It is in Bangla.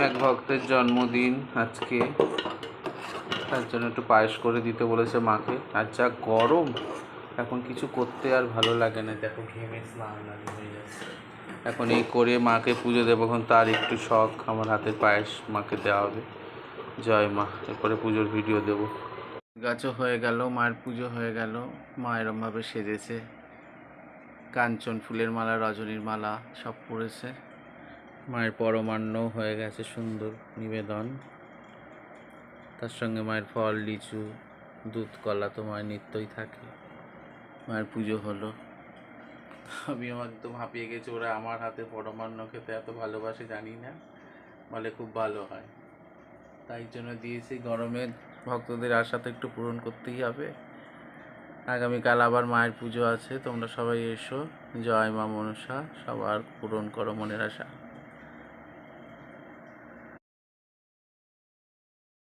এক ভক্তের জন্মদিন আজকে, তার জন্য একটু পায়েস করে দিতে বলেছে মাকে। আর যা গরম, এখন কিছু করতে আর ভালো লাগে না। দেখো ঘেমে স্নান হয়ে যাচ্ছে। এখন এই করে মাকে পুজো দেবো, এখন তার একটু শখ আমার হাতের পায়েস মাকে দেওয়া হবে। জয় মা। এরপরে পুজোর ভিডিও দেবো। গাছও হয়ে গেল, মায়ের পুজো হয়ে গেল। মা এরমভাবে সেজেছে, কাঞ্চন ফুলের মালা, রজনীর মালা সব পরেছে। মায়ের পরমান্নও হয়ে গেছে, সুন্দর নিবেদন। তার সঙ্গে মায়ের ফল, লিচু, দুধ, কলা তো মায়ের নিত্যই থাকে। মায়ের পুজো হলো। আমিও একদম হাঁপিয়ে গেছি। ওরা আমার হাতে পরমান্ন খেতে এত ভালোবাসে জানি না, বলে খুব ভালো হয়, তাই জন্য দিয়েছি। গরমে ভক্তদের আশা তো একটু পূরণ করতেই হবে। আগামীকাল আবার মায়ের পুজো আছে, তোমরা সবাই এসো। জয় মা মনসা, সবার পূরণ করো মনের আশা।